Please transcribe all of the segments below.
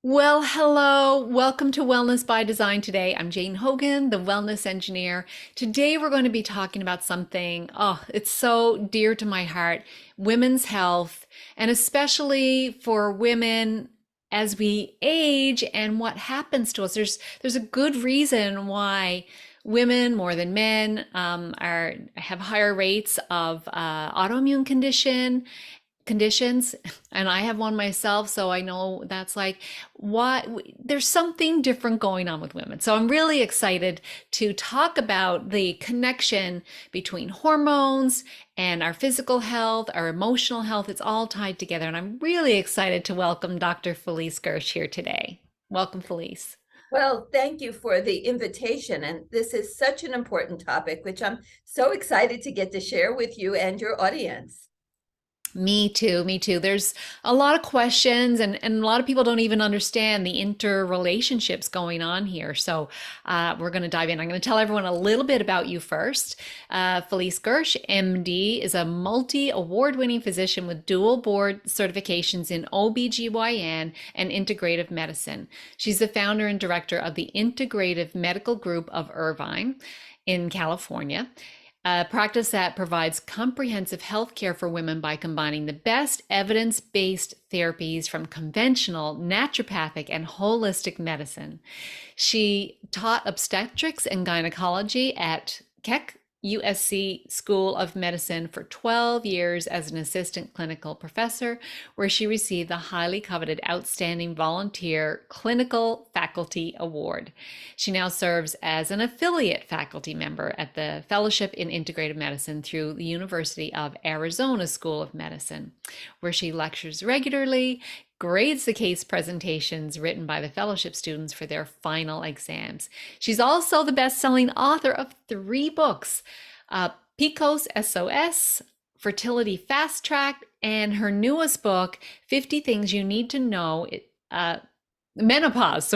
Well, hello. Welcome to Wellness by Design today. I'm Jane Hogan, the wellness engineer. Today we're going to be talking about something, it's so dear to my heart, women's health, and especially for women as we age and what happens to us. There's a good reason why women more than men are have higher rates of autoimmune conditions, and I have one myself, so I know that's like why there's something different going on with women. So I'm really excited to talk about the connection between hormones and our physical health, our emotional health. It's all tied together, and I'm really excited to welcome Dr. Felice Gersh here today. Welcome, Felice. Well, thank you for the invitation. And this is such an important topic, which I'm so excited to get to share with you and your audience. Me too, me too. There's a lot of questions, and a lot of people don't even understand the interrelationships going on here. So we're going to dive in. I'm going to tell everyone a little bit about you first. Felice Gersh, MD, is a multi-award-winning physician with dual board certifications in OBGYN and integrative medicine. She's the founder and director of the Integrative Medical Group of Irvine in California, a practice that provides comprehensive health care for women by combining the best evidence based therapies from conventional, naturopathic, and holistic medicine. She taught obstetrics and gynecology at Keck USC School of Medicine for 12 years as an assistant clinical professor, where she received the highly coveted Outstanding Volunteer Clinical Faculty Award. She now serves as an affiliate faculty member at the Fellowship in Integrative Medicine through the University of Arizona School of Medicine, where she lectures regularly, grades the case presentations written by the fellowship students for their final exams. She's also the best-selling author of 3 books, PCOS SOS, Fertility Fast Track, and her newest book, 50 Things You Need to Know, Menopause,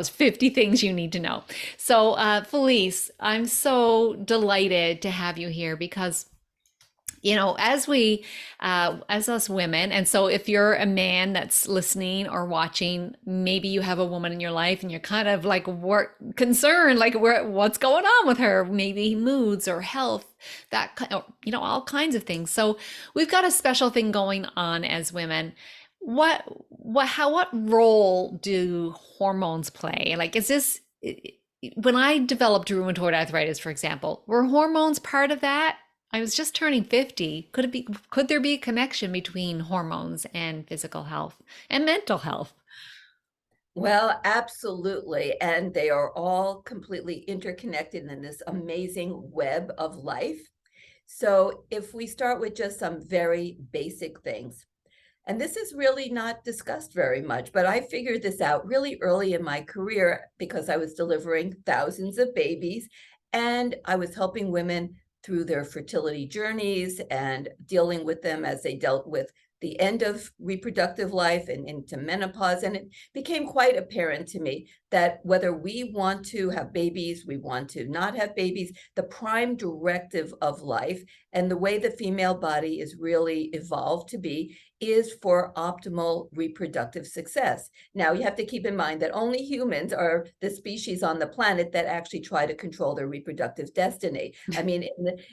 50 Things You Need to Know. So, Felice, I'm so delighted to have you here because as us women, and so if you're a man that's listening or watching, maybe you have a woman in your life and you're kind of like concerned, like what's going on with her, maybe moods or health, all kinds of things. So we've got a special thing going on as women. What role do hormones play? Like, is this, when I developed rheumatoid arthritis, for example, were hormones part of that? I was just turning 50. Could there be a connection between hormones and physical health and mental health? Well, absolutely. And they are all completely interconnected in this amazing web of life. So, if we start with just some very basic things, and this is really not discussed very much, but I figured this out really early in my career because I was delivering thousands of babies and I was helping women through their fertility journeys and dealing with them as they dealt with the end of reproductive life and into menopause. And it became quite apparent to me that whether we want to have babies, we want to not have babies, the prime directive of life and the way the female body is really evolved to be is for optimal reproductive success. Now, you have to keep in mind that only humans are the species on the planet that actually try to control their reproductive destiny. I mean,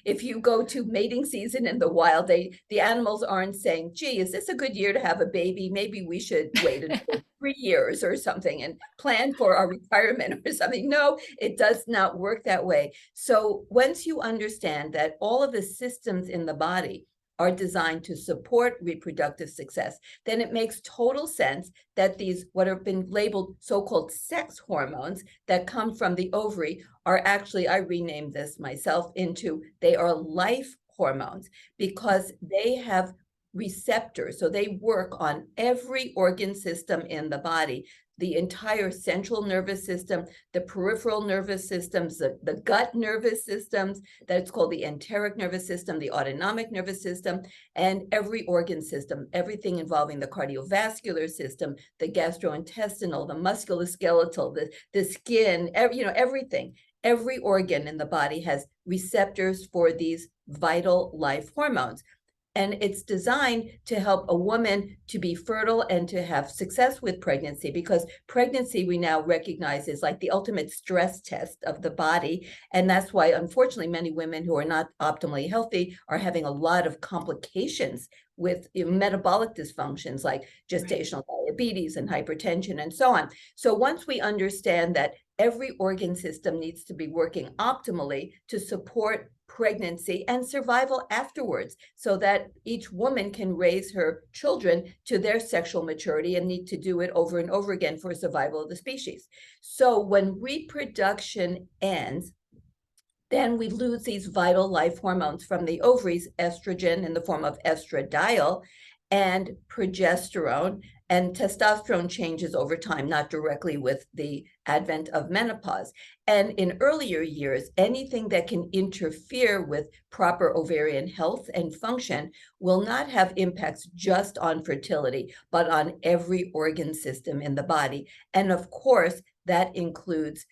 if you go to mating season in the wild, the animals aren't saying, gee, is this a good year to have a baby? Maybe we should wait until 3 years or something and plan for our retirement or something. No, it does not work that way. So once you understand that all of the systems in the body are designed to support reproductive success, then it makes total sense that these, what have been labeled so-called sex hormones that come from the ovary are actually, I renamed this myself into, they are life hormones because they have receptors. So they work on every organ system in the body, the entire central nervous system, the peripheral nervous systems, the gut nervous systems, that's called the enteric nervous system, the autonomic nervous system, and every organ system, everything involving the cardiovascular system, the gastrointestinal, the musculoskeletal, the skin, everything. Every organ in the body has receptors for these vital life hormones. And it's designed to help a woman to be fertile and to have success with pregnancy, because pregnancy we now recognize is like the ultimate stress test of the body. And that's why, unfortunately, many women who are not optimally healthy are having a lot of complications with metabolic dysfunctions like Right. gestational diabetes and hypertension and so on. So once we understand that every organ system needs to be working optimally to support pregnancy and survival afterwards, so that each woman can raise her children to their sexual maturity and need to do it over and over again for survival of the species. So when reproduction ends, then we lose these vital life hormones from the ovaries, estrogen in the form of estradiol and progesterone. And testosterone changes over time, not directly with the advent of menopause. And in earlier years, anything that can interfere with proper ovarian health and function will not have impacts just on fertility, but on every organ system in the body. And of course, that includes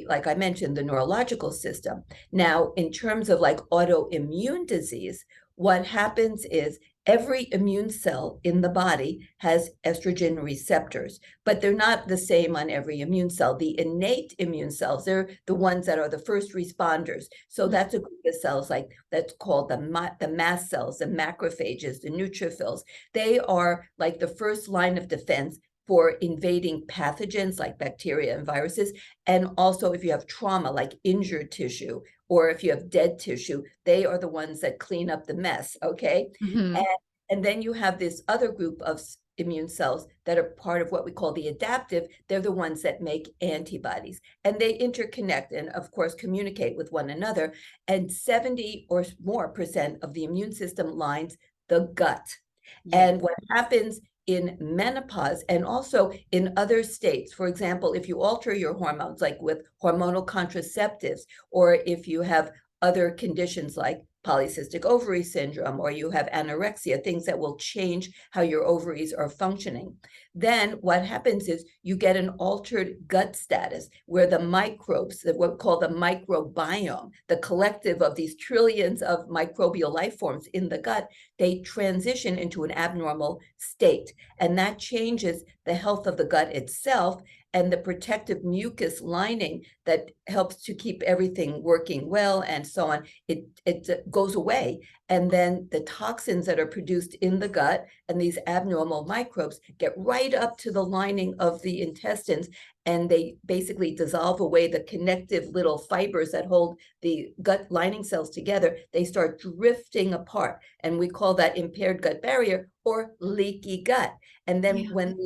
like I mentioned, the neurological system. Now, in terms of like autoimmune disease, what happens is every immune cell in the body has estrogen receptors, but they're not the same on every immune cell. The innate immune cells, they're the ones that are the first responders. So that's a group of cells like that's called the mast cells, the macrophages, the neutrophils. They are like the first line of defense for invading pathogens like bacteria and viruses. And also if you have trauma like injured tissue, or if you have dead tissue, they are the ones that clean up the mess, okay? Hmm. And, and then you have this other group of immune cells that are part of what we call the adaptive. They're the ones that make antibodies, and they interconnect and of course communicate with one another. And 70 or more percent of the immune system lines the gut. Yeah. And what happens in menopause and also in other states, for example, if you alter your hormones, like with hormonal contraceptives, or if you have other conditions like polycystic ovary syndrome, or you have anorexia, things that will change how your ovaries are functioning, then what happens is you get an altered gut status where the microbes, what we call the microbiome, the collective of these trillions of microbial life forms in the gut, they transition into an abnormal state. And that changes the health of the gut itself and the protective mucus lining that helps to keep everything working well and so on. It goes away. And then the toxins that are produced in the gut and these abnormal microbes get right up to the lining of the intestines, and they basically dissolve away the connective little fibers that hold the gut lining cells together. They start drifting apart, and we call that impaired gut barrier or leaky gut. And then Yeah. when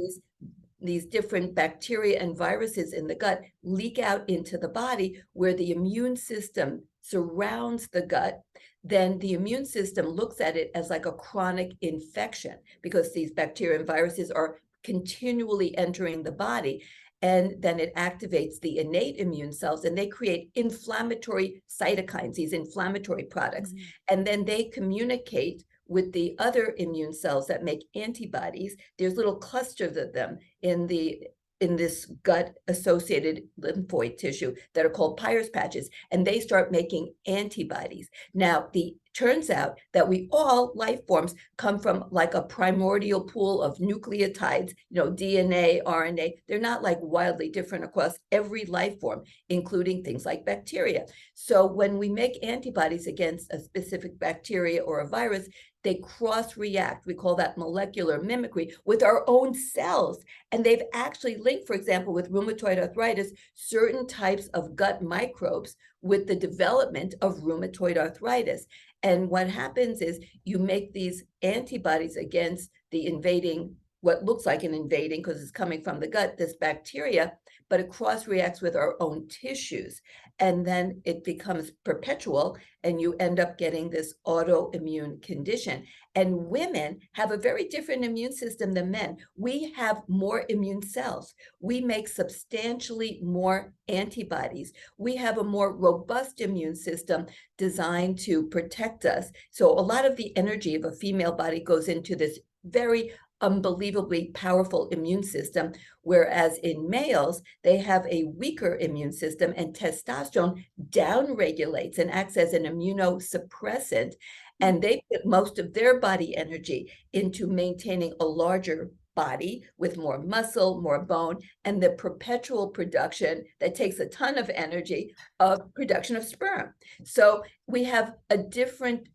these different bacteria and viruses in the gut leak out into the body where the immune system surrounds the gut, then the immune system looks at it as like a chronic infection, because these bacteria and viruses are continually entering the body. And then it activates the innate immune cells, and they create inflammatory cytokines, these inflammatory products. Mhm. And then they communicate with the other immune cells that make antibodies. There's little clusters of them in this gut associated lymphoid tissue that are called Peyer's patches, and they start making antibodies. Now, turns out that we all life forms come from like a primordial pool of nucleotides, DNA, RNA. They're not like wildly different across every life form, including things like bacteria. So when we make antibodies against a specific bacteria or a virus, they cross-react. We call that molecular mimicry with our own cells. And they've actually linked, for example, with rheumatoid arthritis, certain types of gut microbes with the development of rheumatoid arthritis. And what happens is you make these antibodies against the invading, what looks like an invading, because it's coming from the gut, this bacteria, but it cross-reacts with our own tissues. And then it becomes perpetual, and you end up getting this autoimmune condition. And women have a very different immune system than men. We have more immune cells. We make substantially more antibodies. We have a more robust immune system designed to protect us. So a lot of the energy of a female body goes into this very unbelievably powerful immune system, whereas in males, they have a weaker immune system, and testosterone downregulates and acts as an immunosuppressant. and they put most of their body energy into maintaining a larger body with more muscle, more bone, and the perpetual production that takes a ton of energy of production of sperm. So we have a different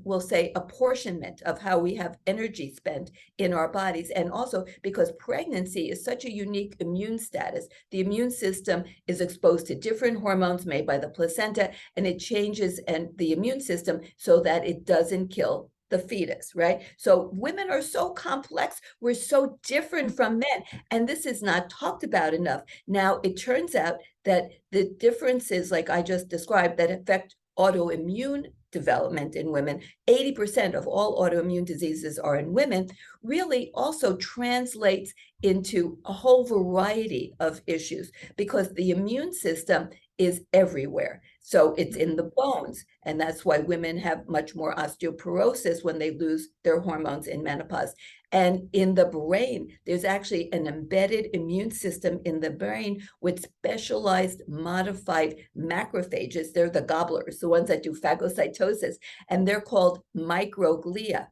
we'll say apportionment of how we have energy spent in our bodies. And also because pregnancy is such a unique immune status, the immune system is exposed to different hormones made by the placenta, and it changes and the immune system so that it doesn't kill the fetus, right? So women are so complex. We're so different from men. And this is not talked about enough. Now, it turns out that the differences, like I just described, that affect autoimmune development in women, 80% of all autoimmune diseases are in women, really also translates into a whole variety of issues because the immune system is everywhere. So it's in the bones, and that's why women have much more osteoporosis when they lose their hormones in menopause. And in the brain, there's actually an embedded immune system in the brain with specialized modified macrophages. They're the gobblers, the ones that do phagocytosis, and they're called microglia.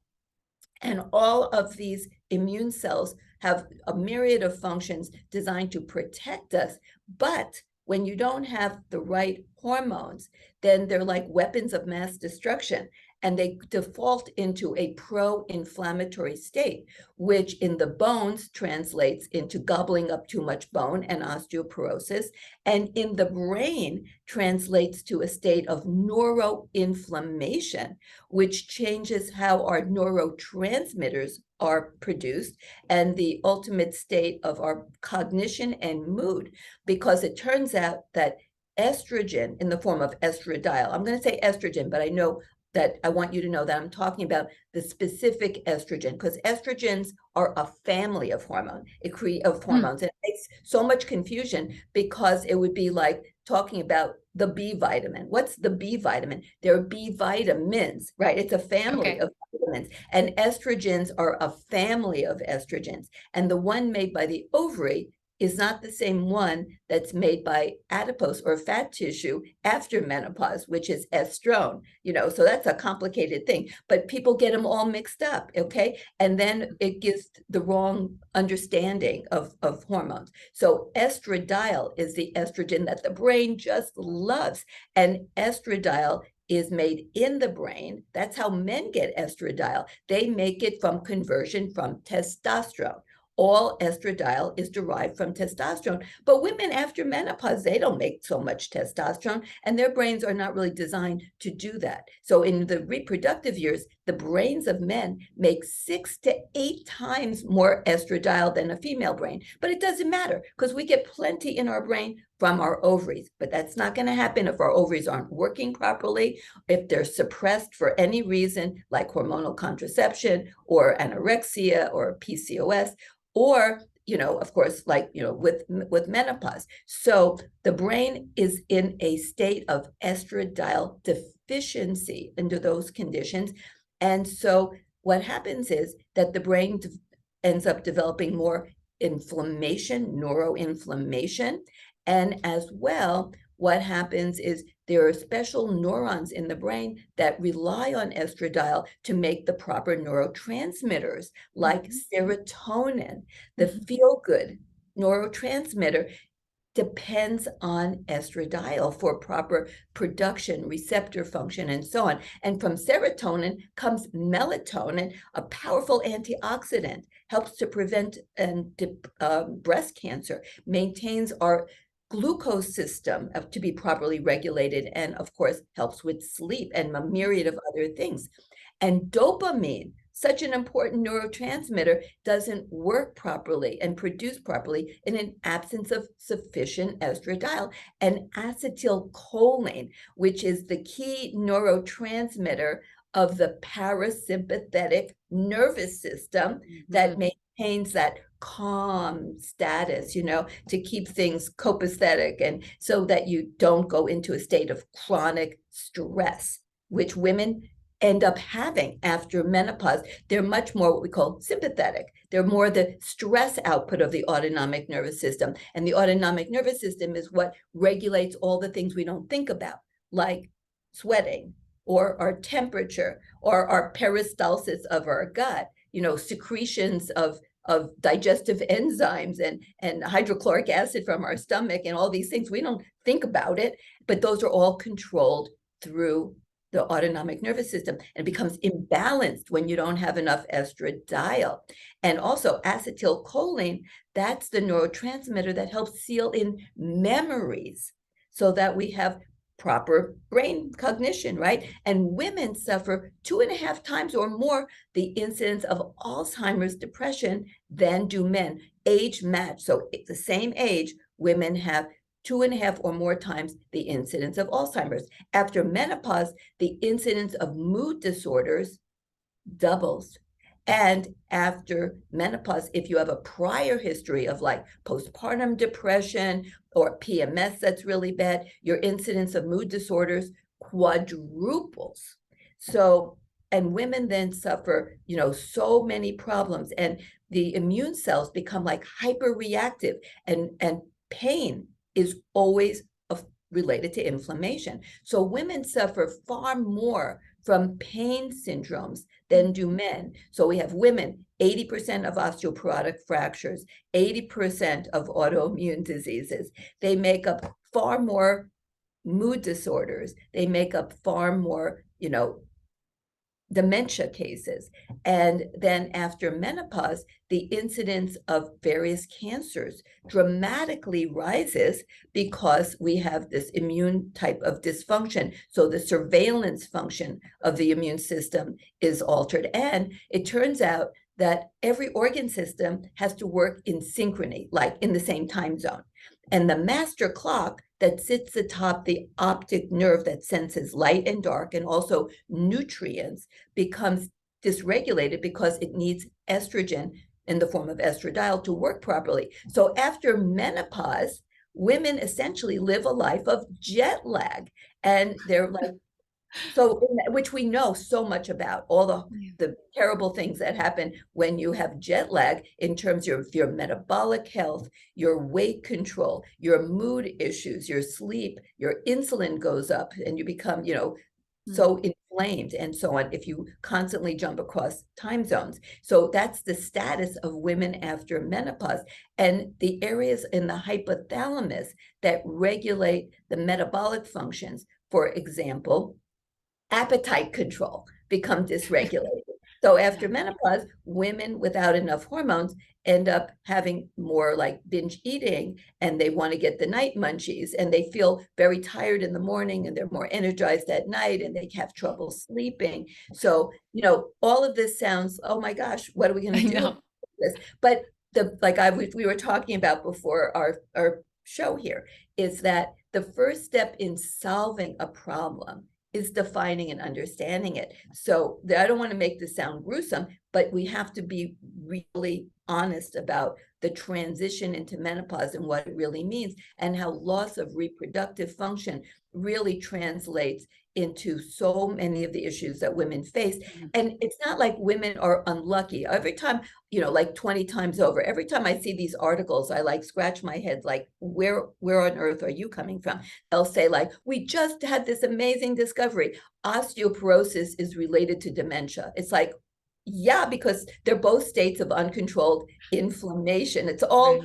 And all of these immune cells have a myriad of functions designed to protect us. But when you don't have the right hormones, then they're like weapons of mass destruction. And they default into a pro-inflammatory state, which in the bones translates into gobbling up too much bone and osteoporosis. And in the brain translates to a state of neuroinflammation, which changes how our neurotransmitters are produced and the ultimate state of our cognition and mood, because it turns out that estrogen in the form of estradiol, I'm going to say estrogen, but I know that I want you to know that I'm talking about the specific estrogen, because estrogens are a family of hormones. And it makes so much confusion because it would be like talking about the B vitamin. What's the B vitamin? There are B vitamins, right? It's a family of vitamins. And estrogens are a family of estrogens. And the one made by the ovary is not the same one that's made by adipose or fat tissue after menopause, which is estrone, so that's a complicated thing, but people get them all mixed up, okay? And then it gives the wrong understanding of hormones. So estradiol is the estrogen that the brain just loves, and estradiol is made in the brain. That's how men get estradiol. They make it from conversion from testosterone. All estradiol is derived from testosterone. But women after menopause, they don't make so much testosterone, and their brains are not really designed to do that. So in the reproductive years, the brains of men make 6 to 8 times more estradiol than a female brain. But it doesn't matter because we get plenty in our brain from our ovaries. But that's not going to happen if our ovaries aren't working properly, if they're suppressed for any reason, like hormonal contraception or anorexia or PCOS, or of course, like with menopause. So the brain is in a state of estradiol deficiency under those conditions. And so what happens is that the brain ends up developing more inflammation, neuroinflammation. And as well, what happens is there are special neurons in the brain that rely on estradiol to make the proper neurotransmitters, like serotonin. The feel-good neurotransmitter depends on estradiol for proper production, receptor function, and so on. And from serotonin comes melatonin, a powerful antioxidant, helps to prevent breast cancer, maintains our glucose system to be properly regulated, and of course helps with sleep and a myriad of other things. And dopamine, such an important neurotransmitter, doesn't work properly and produce properly in an absence of sufficient estradiol. And acetylcholine, which is the key neurotransmitter of the parasympathetic nervous system that maintains that calm status, to keep things copacetic, and so that you don't go into a state of chronic stress, which women end up having after menopause. They're much more what we call sympathetic. They're more the stress output of the autonomic nervous system. And the autonomic nervous system is what regulates all the things we don't think about, like sweating or our temperature, or our peristalsis of our gut, secretions of digestive enzymes and hydrochloric acid from our stomach and all these things. We don't think about it, but those are all controlled through the autonomic nervous system, and it becomes imbalanced when you don't have enough estradiol. And also acetylcholine, that's the neurotransmitter that helps seal in memories so that we have proper brain cognition, right? And women suffer 2.5 times or more the incidence of Alzheimer's depression than do men, age match. So at the same age, women have 2.5 or more times the incidence of Alzheimer's. After menopause, the incidence of mood disorders doubles. And after menopause, if you have a prior history of like postpartum depression or PMS that's really bad, your incidence of mood disorders quadruples. So, and women then suffer, so many problems, and the immune cells become like hyperreactive, and pain is always related to inflammation. So women suffer far more from pain syndromes than do men. So we have women, 80% of osteoporotic fractures, 80% of autoimmune diseases. They make up far more mood disorders. They make up far more, dementia cases. And then after menopause, the incidence of various cancers dramatically rises because we have this immune type of dysfunction. So the surveillance function of the immune system is altered. And it turns out that every organ system has to work in synchrony, like in the same time zone. And the master clock that sits atop the optic nerve that senses light and dark and also nutrients becomes dysregulated because it needs estrogen in the form of estradiol to work properly. So after menopause, women essentially live a life of jet lag, and they're like, so which we know so much about, all the terrible things that happen when you have jet lag in terms of your metabolic health, your weight control, your mood issues, your sleep, your insulin goes up, and you become, so inflamed and so on if you constantly jump across time zones. So that's the status of women after menopause. And the areas in the hypothalamus that regulate the metabolic functions, for example, appetite control, become dysregulated. So after menopause, women without enough hormones end up having more like binge eating, and they want to get the night munchies, and they feel very tired in the morning, and they're more energized at night, and they have trouble sleeping. So, all of this sounds, oh my gosh, what are we going to do about this? But we were talking about before our show here, is that the first step in solving a problem is defining and understanding it. So I don't want to make this sound gruesome, but we have to be really honest about the transition into menopause and what it really means, and how loss of reproductive function really translates into so many of the issues that women face. And it's not like women are unlucky. Every time, like 20 times over, every time I see these articles, I like scratch my head, like, where on earth are you coming from? They'll say like, we just had this amazing discovery. Osteoporosis is related to dementia. It's like, yeah, because they're both states of uncontrolled inflammation. It's all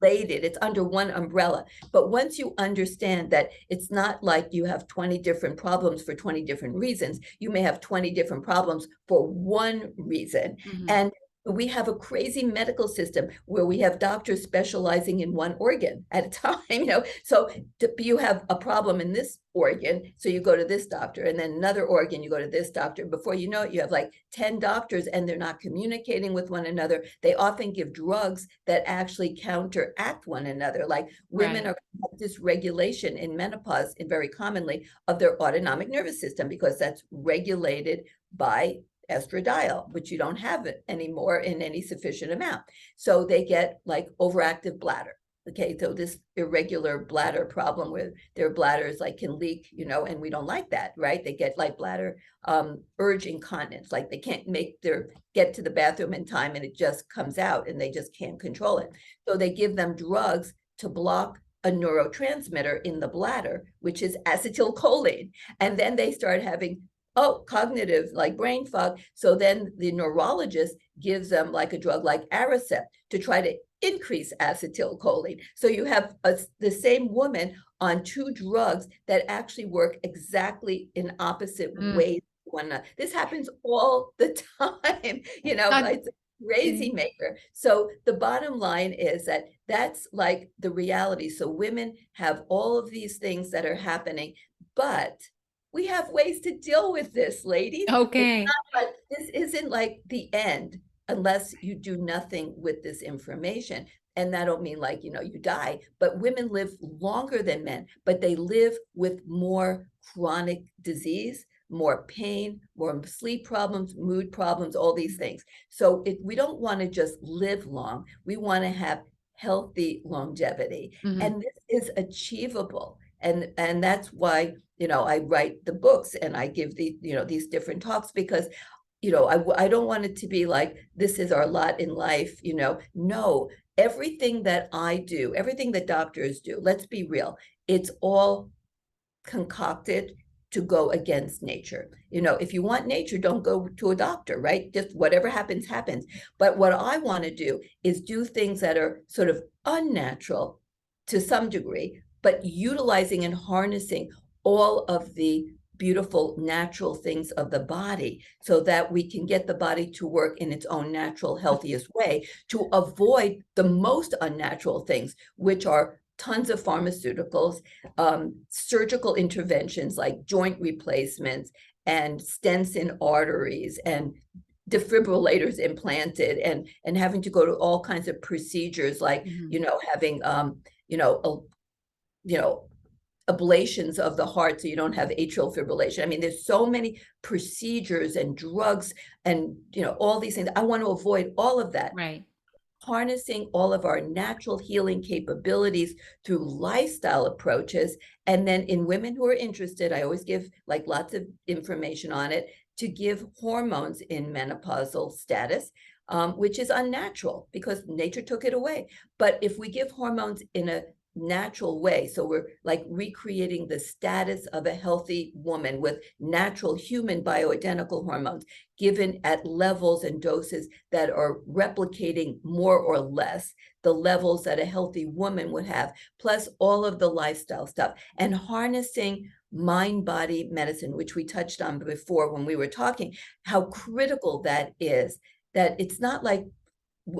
related. It's under one umbrella. But once you understand that it's not like you have 20 different problems for 20 different reasons, you may have 20 different problems for one reason. And we have a crazy medical system where we have doctors specializing in one organ at a time, so you have a problem in this organ, so you go to this doctor, and then another organ, you go to this doctor. Before you know it, you have like 10 doctors, and they're not communicating with one another. They often give drugs that actually counteract one another. Like women are dysregulation in menopause, and very commonly, of their autonomic nervous system, because that's regulated by estradiol, which you don't have it anymore in any sufficient amount. So they get like overactive bladder. Okay, so this irregular bladder problem where their bladders like can leak, and we don't like that, right? They get like bladder urge incontinence, like they can't get to the bathroom in time, and it just comes out, and they just can't control it. So they give them drugs to block a neurotransmitter in the bladder, which is acetylcholine. And then they start having oh, cognitive, like brain fog. So then the neurologist gives them like a drug like Aricept to try to increase acetylcholine. So you have the same woman on two drugs that actually work exactly in opposite Mm. ways. One another. This happens all the time, Doc- it's a crazy maker. So the bottom line is that that's like the reality. So women have all of these things that are happening, but we have ways to deal with this, ladies. It's okay. not like this isn't like the end unless you do nothing with this information. And that don't mean like, you die, but women live longer than men, but they live with more chronic disease, more pain, more sleep problems, mood problems, all these things. So we don't want to just live long. We want to have healthy longevity. Mhm. And this is achievable. And that's why, I write the books and I give these different talks because I don't want it to be like this is our lot in life. No, everything that I do, everything that doctors do, let's be real, it's all concocted to go against nature. If you want nature, don't go to a doctor, right? Just whatever happens, happens. But what I want to do is do things that are sort of unnatural to some degree, but utilizing and harnessing all of the beautiful natural things of the body so that we can get the body to work in its own natural, healthiest way to avoid the most unnatural things, which are tons of pharmaceuticals, surgical interventions like joint replacements and stents in arteries and defibrillators implanted and having to go to all kinds of procedures like Mhm. having you know a, you know ablations of the heart so you don't have atrial fibrillation. I mean, there's so many procedures and drugs and all these things. I want to avoid all of that, Right. harnessing all of our natural healing capabilities through lifestyle approaches. And then in women who are interested, I always give like lots of information on it to give hormones in menopausal status, which is unnatural because nature took it away. But if we give hormones in a natural way, so we're like recreating the status of a healthy woman with natural human bioidentical hormones given at levels and doses that are replicating more or less the levels that a healthy woman would have, plus all of the lifestyle stuff and harnessing mind body medicine, which we touched on before when we were talking, how critical that is. That it's not like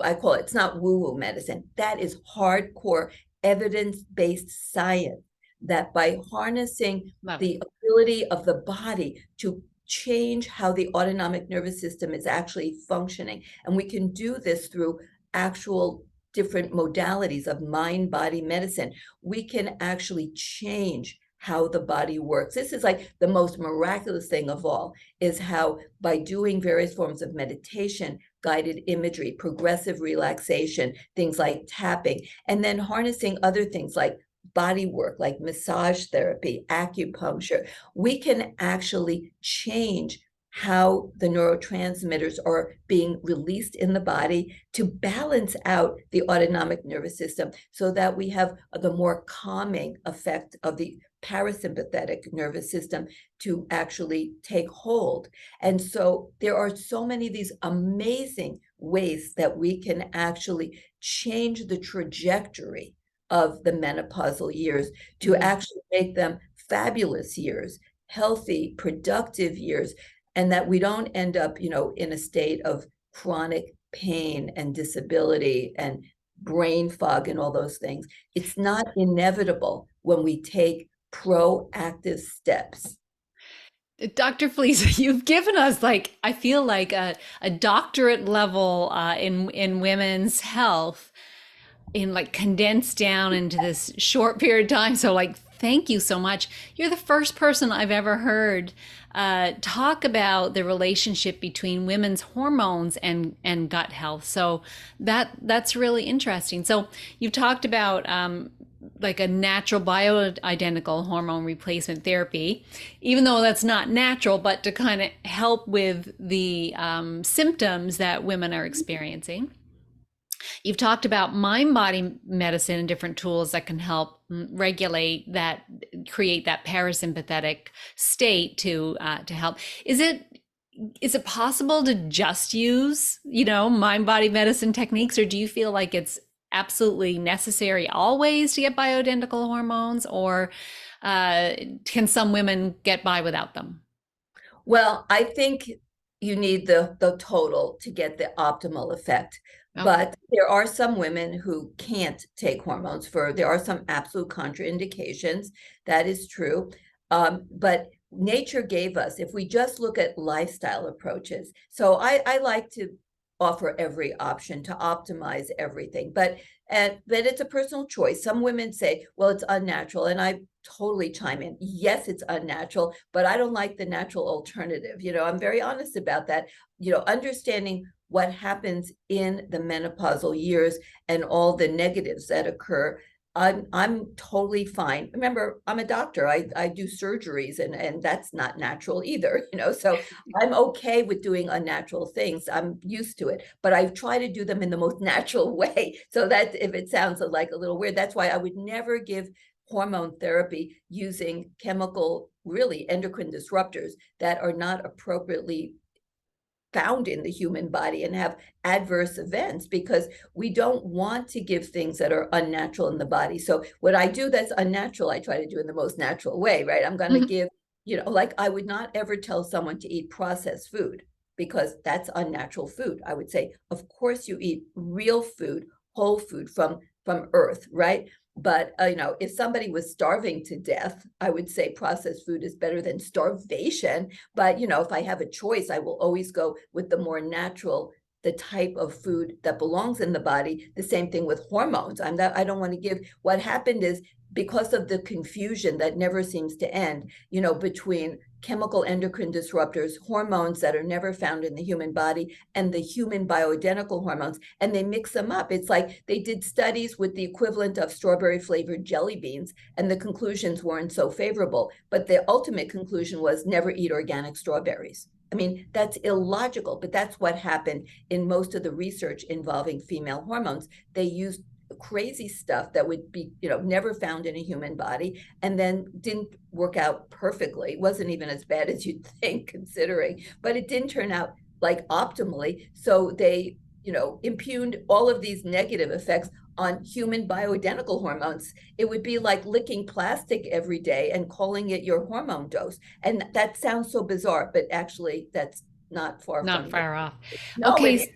I call it's not woo woo medicine. That is hardcore evidence based science that by harnessing Love it. the ability of the body to change how the autonomic nervous system is actually functioning. And we can do this through actual different modalities of mind body medicine. We can actually change how the body works. This is like the most miraculous thing of all, is how by doing various forms of meditation, guided imagery, progressive relaxation, things like tapping, and then harnessing other things like body work, like massage therapy, acupuncture, we can actually change how the neurotransmitters are being released in the body to balance out the autonomic nervous system so that we have the more calming effect of the parasympathetic nervous system to actually take hold. And so there are so many of these amazing ways that we can actually change the trajectory of the menopausal years to Mhm. actually make them fabulous years, healthy, productive years, and that we don't end up, in a state of chronic pain and disability and brain fog and all those things. It's not inevitable when we take proactive steps. Dr. Felice, you've given us like I feel like a doctorate level in women's health in like condensed down into this short period of time. So like, thank you so much. You're the first person I've ever heard talk about the relationship between women's hormones and gut health. So that's really interesting. So you've talked about like a natural bioidentical hormone replacement therapy, even though that's not natural, but to kind of help with the symptoms that women are experiencing. You've talked about mind body medicine and different tools that can help regulate that, create that parasympathetic state to help. Is it possible to just use, mind body medicine techniques, or do you feel like it's absolutely necessary always to get bioidentical hormones, or can some women get by without them? Well, I think you need the total to get the optimal effect. Okay. But there are some women who can't take hormones there are some absolute contraindications. That is true. But nature gave us, if we just look at lifestyle approaches, so I like to offer every option to optimize everything. But it's a personal choice. Some women say, well, it's unnatural, and I totally chime in. Yes, it's unnatural, but I don't like the natural alternative. I'm very honest about that. Understanding what happens in the menopausal years and all the negatives that occur. I'm totally fine. Remember, I'm a doctor. I do surgeries, and that's not natural either, so I'm okay with doing unnatural things. I'm used to it, but I try to do them in the most natural way. So that if it sounds like a little weird, that's why I would never give hormone therapy using chemical, really endocrine disruptors that are not appropriately found in the human body and have adverse events, because we don't want to give things that are unnatural in the body. So what I do that's unnatural, I try to do in the most natural way, right? I'm going to give, like I would not ever tell someone to eat processed food because that's unnatural food. I would say, of course you eat real food, whole food from earth, right? But if somebody was starving to death, I would say processed food is better than starvation. But if I have a choice, I will always go with the more natural, the type of food that belongs in the body. The same thing with hormones. I don't want to give. What happened is, because of the confusion that never seems to end, between chemical endocrine disruptors, hormones that are never found in the human body, and the human bioidentical hormones, and they mix them up. It's like they did studies with the equivalent of strawberry flavored jelly beans, and the conclusions weren't so favorable. But the ultimate conclusion was never eat organic strawberries. I mean, that's illogical, but that's what happened in most of the research involving female hormones. They used crazy stuff that would be, never found in a human body, and then didn't work out perfectly. It wasn't even as bad as you'd think, considering, but it didn't turn out like optimally. So they, impugned all of these negative effects on human bioidentical hormones. It would be like licking plastic every day and calling it your hormone dose. And that sounds so bizarre, but actually that's not far Not from the far off. no, Okay, it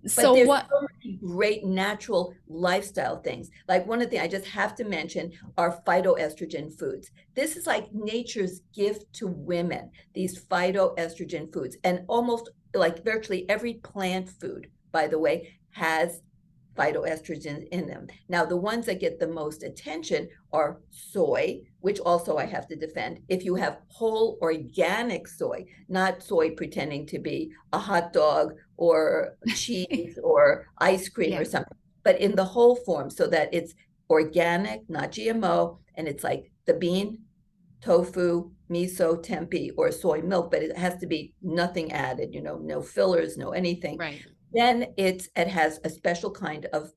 but so there's what? so many great natural lifestyle things. Like one of the things I just have to mention are phytoestrogen foods. This is like nature's gift to women, these phytoestrogen foods. And almost like virtually every plant food, by the way, has phytoestrogens in them. Now, the ones that get the most attention are soy, which also I have to defend. If you have whole organic soy, not soy pretending to be a hot dog or cheese or ice cream Yeah, or something, but in the whole form, so that it's organic, not GMO, and it's like the bean, tofu, miso, tempeh, or soy milk, but it has to be nothing added, no fillers, no anything. right. Then it has a special kind of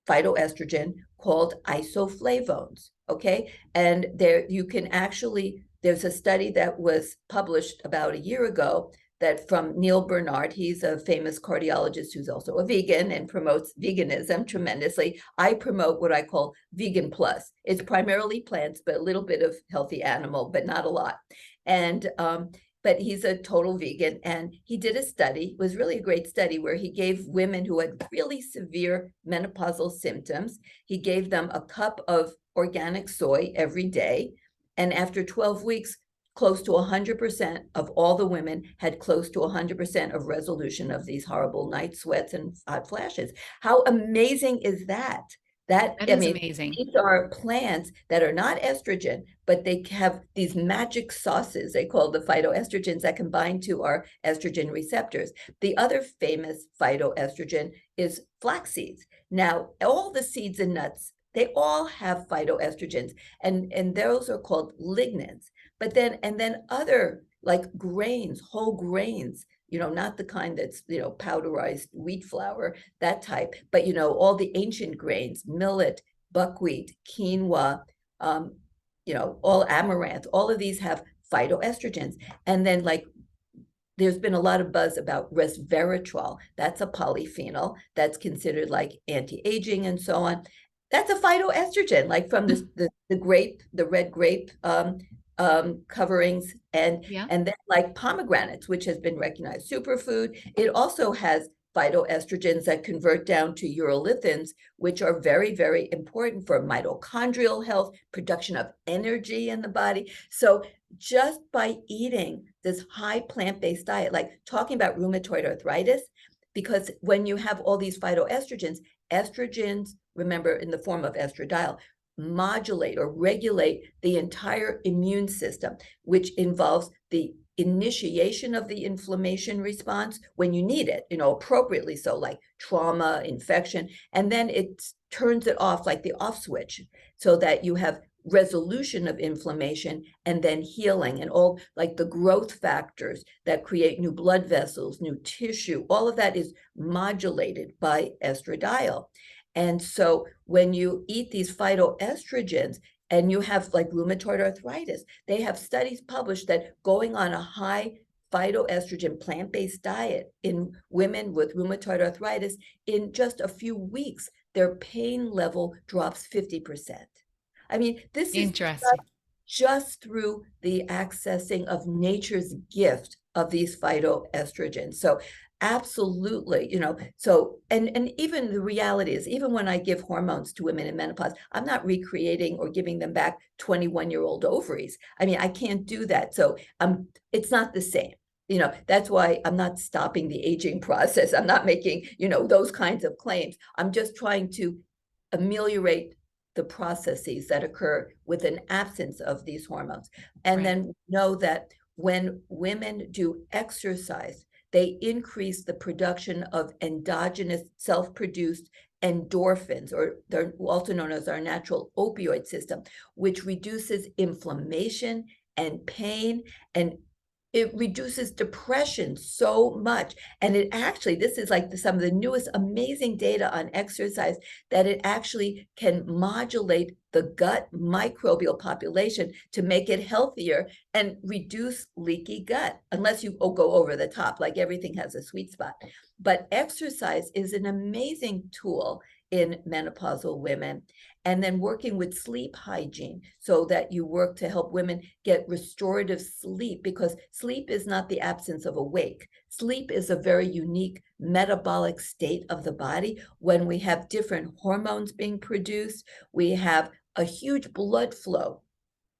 phytoestrogen called isoflavones. Okay. And you can actually, there's a study that was published about a year ago that from Neil Bernard, he's a famous cardiologist who's also a vegan and promotes veganism tremendously. I promote what I call vegan plus. It's primarily plants, but a little bit of healthy animal, but not a lot. And but he's a total vegan, and he did a study. It was really a great study where he gave women who had really severe menopausal symptoms, he gave them a cup of organic soy every day, and after 12 weeks, close to 100% of all the women had close to 100% of resolution of these horrible night sweats and hot flashes. How amazing is that? That I is mean, amazing. these are plants that are not estrogen, but they have these magic sauces, they call the phytoestrogens, that can bind to our estrogen receptors. The other famous phytoestrogen is flax seeds. Now, all the seeds and nuts, they all have phytoestrogens, and those are called lignans. But then other like grains, whole grains, not the kind that's, powderized wheat flour, that type, but, all the ancient grains, millet, buckwheat, quinoa, all amaranth, all of these have phytoestrogens. And then like there's been a lot of buzz about resveratrol. That's a polyphenol that's considered like anti-aging and so on. That's a phytoestrogen, like from the grape, the red grape coverings, and Yeah. and then like pomegranates, which has been recognized superfood. It also has phytoestrogens that convert down to urolithins, which are very, very important for mitochondrial health, production of energy in the body. So just by eating this high plant-based diet, like talking about rheumatoid arthritis, because when you have all these phytoestrogens, estrogens, remember in the form of estradiol, modulate or regulate the entire immune system, which involves the initiation of the inflammation response when you need it, appropriately so, like trauma, infection, and then it turns it off like the off switch so that you have resolution of inflammation and then healing, and all like the growth factors that create new blood vessels, new tissue, all of that is modulated by estradiol. And so when you eat these phytoestrogens and you have like rheumatoid arthritis, they have studies published that going on a high phytoestrogen plant-based diet in women with rheumatoid arthritis, in just a few weeks, their pain level drops 50%. I mean, this is Interesting. just through the accessing of nature's gift of these phytoestrogens. So absolutely, so and even the reality is, even when I give hormones to women in menopause, I'm not recreating or giving them back 21-year-old ovaries. I mean, I can't do that. So it's not the same. That's why I'm not stopping the aging process. I'm not making, those kinds of claims. I'm just trying to ameliorate the processes that occur with an absence of these hormones. And Right. then know that when women do exercise, they increase the production of endogenous self-produced endorphins, or they're also known as our natural opioid system, which reduces inflammation and pain, and it reduces depression so much. And it actually, this is like some of the newest amazing data on exercise, that it actually can modulate the gut microbial population to make it healthier and reduce leaky gut, unless you go over the top, like everything has a sweet spot. But exercise is an amazing tool in menopausal women. And then working with sleep hygiene, so that you work to help women get restorative sleep, because sleep is not the absence of awake. Sleep is a very unique metabolic state of the body. When we have different hormones being produced, we have a huge blood flow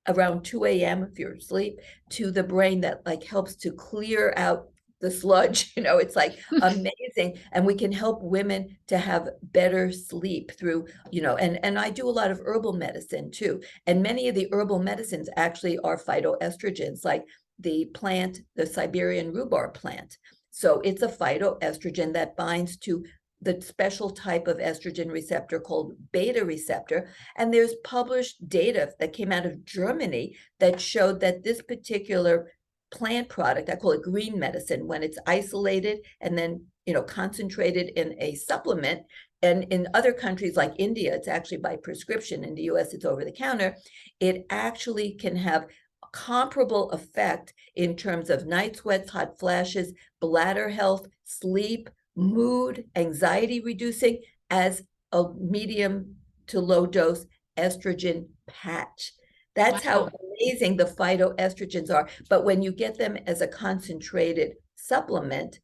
around 2 a.m. if you're asleep to the brain that like helps to clear out the sludge. It's like amazing. And we can help women to have better sleep through, and I do a lot of herbal medicine too. And many of the herbal medicines actually are phytoestrogens, like the plant, the Siberian rhubarb plant. So it's a phytoestrogen that binds to the special type of estrogen receptor called beta receptor. And there's published data that came out of Germany that showed that this particular plant product, I call it green medicine, when it's isolated and then, concentrated in a supplement. And in other countries like India, it's actually by prescription. In the US, it's over the counter. It actually can have a comparable effect in terms of night sweats, hot flashes, bladder health, sleep, mood, anxiety reducing, as a medium to low dose estrogen patch. That's how Wow. amazing the phytoestrogens are. But when you get them as a concentrated supplement,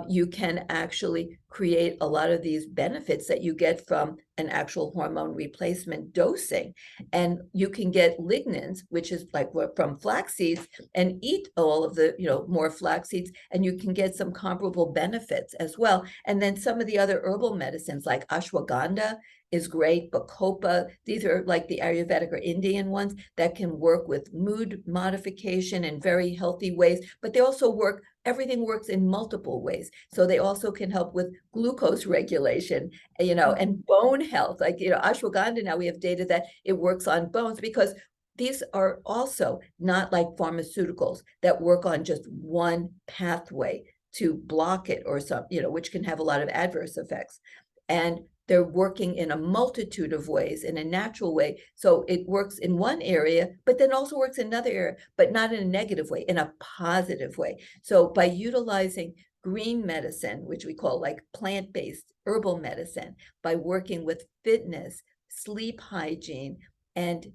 you can actually create a lot of these benefits that you get from an actual hormone replacement dosing. And you can get lignans, which is like from flax seeds, and eat all of the, more flax seeds, and you can get some comparable benefits as well. And then some of the other herbal medicines like ashwagandha is great, bacopa, these are like the Ayurvedic or Indian ones that can work with mood modification in very healthy ways, but they also work, everything works in multiple ways. So they also can help with glucose regulation, and bone health. Like, ashwagandha, now we have data that it works on bones, because these are also not like pharmaceuticals that work on just one pathway to block it or some, which can have a lot of adverse effects. And they're working in a multitude of ways in a natural way. So it works in one area, but then also works in another area, but not in a negative way, in a positive way. So by utilizing green medicine, which we call like plant-based herbal medicine, by working with fitness, sleep hygiene, and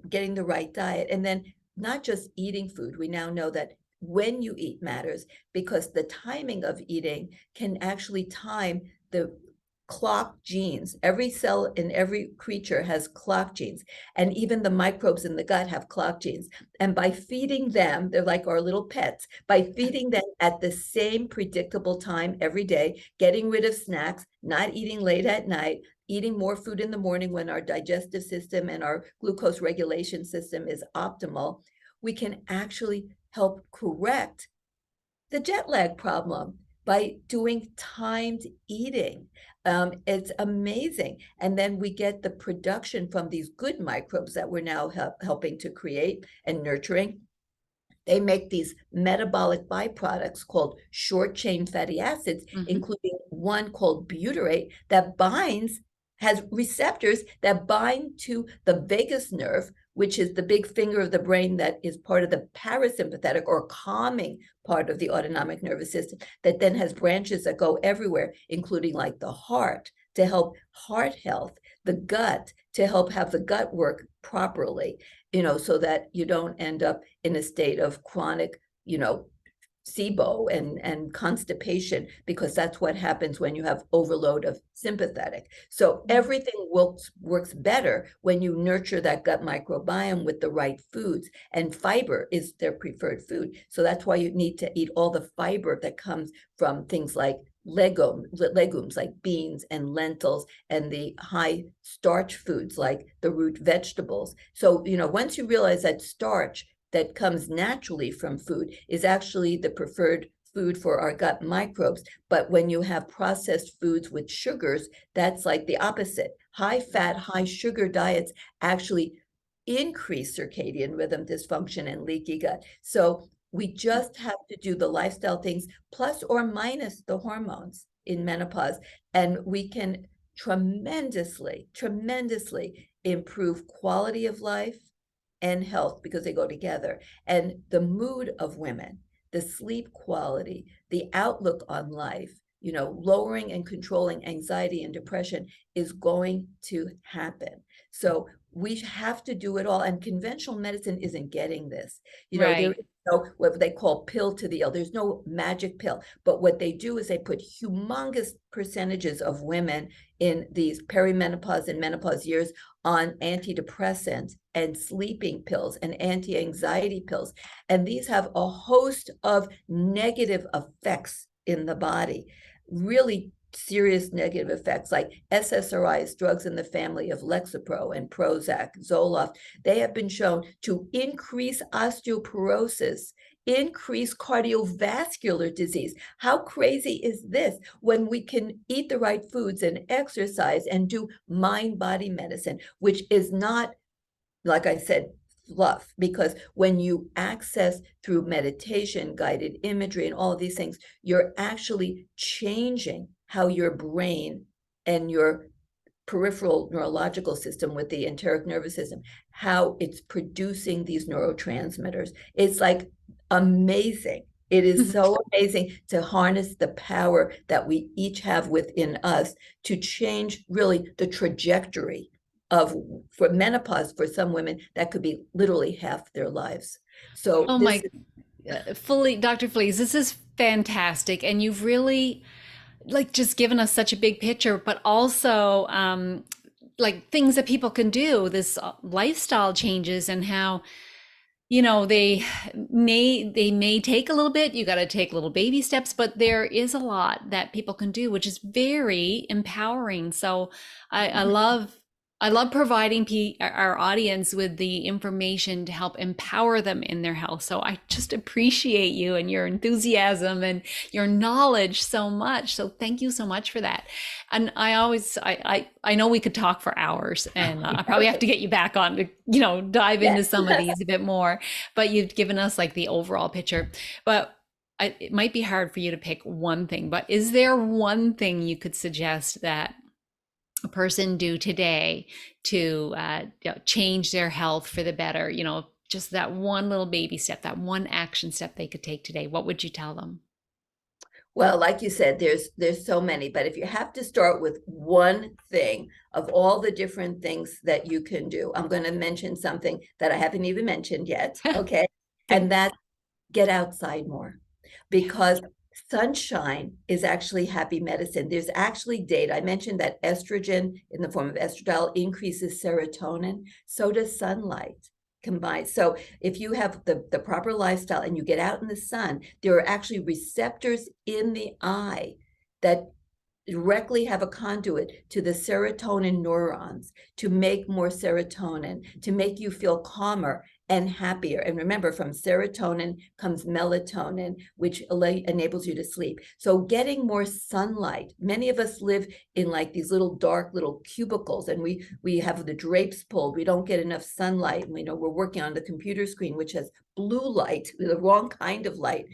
getting the right diet, and then not just eating food. We now know that when you eat matters, because the timing of eating can actually time the clock genes. Every cell in every creature has clock genes, and even the microbes in the gut have clock genes. And by feeding them, they're like our little pets, by feeding them at the same predictable time every day, getting rid of snacks, not eating late at night, eating more food in the morning when our digestive system and our glucose regulation system is optimal, we can actually help correct the jet lag problem by doing timed eating. It's amazing. And then we get the production from these good microbes that we're now helping to create and nurturing. They make these metabolic byproducts called short chain fatty acids, including one called butyrate that has receptors that bind to the vagus nerve, which is the big finger of the brain that is part of the parasympathetic or calming part of the autonomic nervous system, that then has branches that go everywhere, including like the heart to help heart health, the gut to help have the gut work properly, so that you don't end up in a state of chronic, SIBO and constipation, because that's what happens when you have overload of sympathetic. So everything works better when you nurture that gut microbiome with the right foods, and fiber is their preferred food. So that's why you need to eat all the fiber that comes from things like legumes like beans and lentils, and the high starch foods like the root vegetables. So, once you realize that starch that comes naturally from food is actually the preferred food for our gut microbes. But when you have processed foods with sugars, that's like the opposite. High fat, high sugar diets actually increase circadian rhythm dysfunction and leaky gut. So we just have to do the lifestyle things plus or minus the hormones in menopause, and we can tremendously improve quality of life and health, because they go together. And the mood of women, the sleep quality, the outlook on life, lowering and controlling anxiety and depression is going to happen. So we have to do it all. And conventional medicine isn't getting this. There is no, what they call pill to the ill. There's no magic pill. But what they do is they put humongous percentages of women in these perimenopause and menopause years on antidepressants and sleeping pills and anti-anxiety pills. And these have a host of negative effects in the body, really serious negative effects, like SSRIs, drugs in the family of Lexapro and Prozac, Zoloft. They have been shown to increase osteoporosis, increase cardiovascular disease. How crazy is this when we can eat the right foods and exercise and do mind-body medicine, which is not, like I said, fluff, because when you access through meditation, guided imagery, and all of these things, you're actually changing how your brain and your peripheral neurological system with the enteric nervous system, how it's producing these neurotransmitters. It's like amazing. It is so amazing to harness the power that we each have within us to change really the trajectory for menopause. For some women, that could be literally half their lives. So Oh this my, Dr. Felice, this is fantastic. And you've really like just given us such a big picture, but also like things that people can do, this lifestyle changes, and how they may take a little bit. You got to take little baby steps, but there is a lot that people can do, which is very empowering. So I love providing our audience with the information to help empower them in their health. So I just appreciate you and your enthusiasm and your knowledge so much. So thank you so much for that. And I know we could talk for hours, and I probably have to get you back on to, dive into yes. some of these a bit more, but you've given us like the overall picture. But it might be hard for you to pick one thing, but is there one thing you could suggest that a person do today to change their health for the better? Just that one little baby step, that one action step they could take today. What would you tell them? Well, like you said, there's so many, but if you have to start with one thing of all the different things that you can do, I'm going to mention something that I haven't even mentioned yet, okay? And Thanks. that's get outside more, Yeah. because sunshine is actually happy medicine. There's actually data. I mentioned that estrogen in the form of estradiol increases serotonin. So does sunlight combined. So if you have the proper lifestyle and you get out in the sun, there are actually receptors in the eye that directly have a conduit to the serotonin neurons to make more serotonin, to make you feel calmer and happier. And remember, from serotonin comes melatonin, which enables you to sleep. So getting more sunlight. Many of us live in like these little dark little cubicles, and we have the drapes pulled. We don't get enough sunlight. And we know we're working on the computer screen, which has blue light, the wrong kind of light.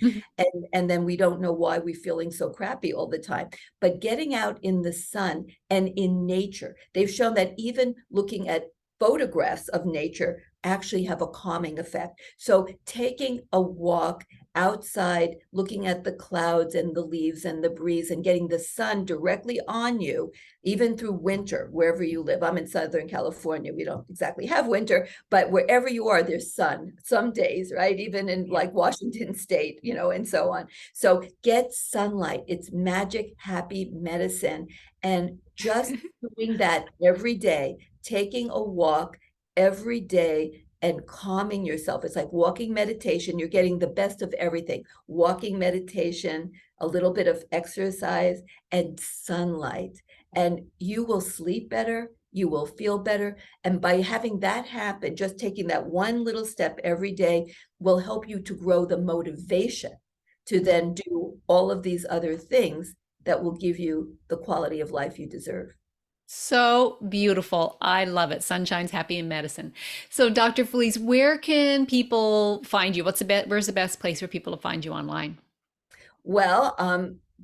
And then we don't know why we're feeling so crappy all the time. But getting out in the sun and in nature, they've shown that even looking at photographs of nature actually have a calming effect. So taking a walk outside, looking at the clouds and the leaves and the breeze and getting the sun directly on you, even through winter, wherever you live. I'm in Southern California. We don't exactly have winter, but wherever you are, there's sun some days, right? Even in like Washington State, and so on. So get sunlight. It's magic, happy medicine. And just doing that every day, taking a walk every day and calming yourself. It's like walking meditation. You're getting the best of everything. Walking meditation, a little bit of exercise, and sunlight. And you will sleep better. You will feel better. And by having that happen, just taking that one little step every day will help you to grow the motivation to then do all of these other things that will give you the quality of life you deserve. So beautiful. I love it. Sunshine's happy in medicine. So, Dr. Felice, where can people find you? Where's the best place for people to find you online? Well,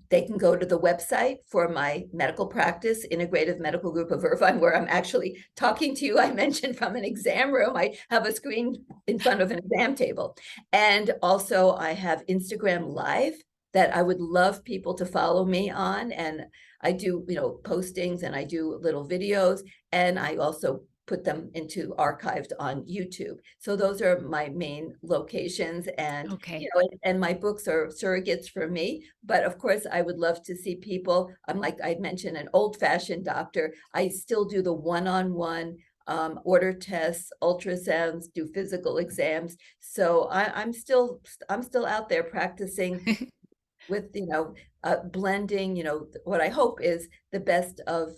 they can go to the website for my medical practice, Integrative Medical Group of Irvine, where I'm actually talking to you. I mentioned from an exam room. I have a screen in front of an exam table. And also I have Instagram Live that I would love people to follow me on. And I do, postings, and I do little videos, and I also put them into archived on YouTube. So those are my main locations. And Okay. and my books are surrogates for me. But of course, I would love to see people. I'm, like I mentioned, an old-fashioned doctor. I still do the one-on-one, order tests, ultrasounds, do physical exams. So I'm still out there practicing with, blending, what I hope is the best of,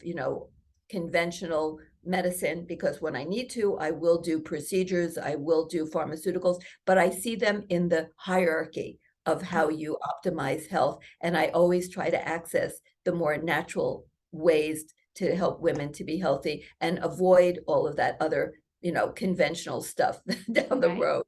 conventional medicine, because when I need to, I will do procedures, I will do pharmaceuticals, but I see them in the hierarchy of how you optimize health. And I always try to access the more natural ways to help women to be healthy and avoid all of that other, conventional stuff down the Right. road.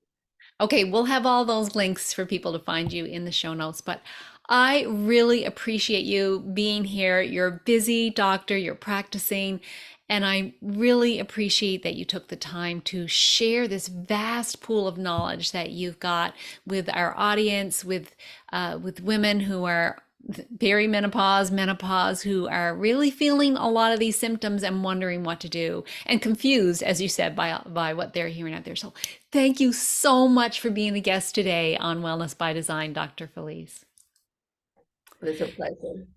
Okay, we'll have all those links for people to find you in the show notes. But I really appreciate you being here. You're a busy doctor, you're practicing, and I really appreciate that you took the time to share this vast pool of knowledge that you've got with our audience, with women who are perimenopause, menopause, who are really feeling a lot of these symptoms and wondering what to do and confused, as you said, by what they're hearing out there. So thank you so much for being a guest today on Wellness by Design, Dr. Felice. It was a pleasure.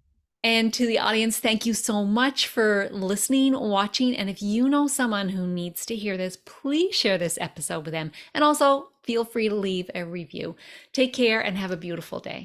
And to the audience, thank you so much for listening, watching. And if you know someone who needs to hear this, please share this episode with them. And also feel free to leave a review. Take care and have a beautiful day.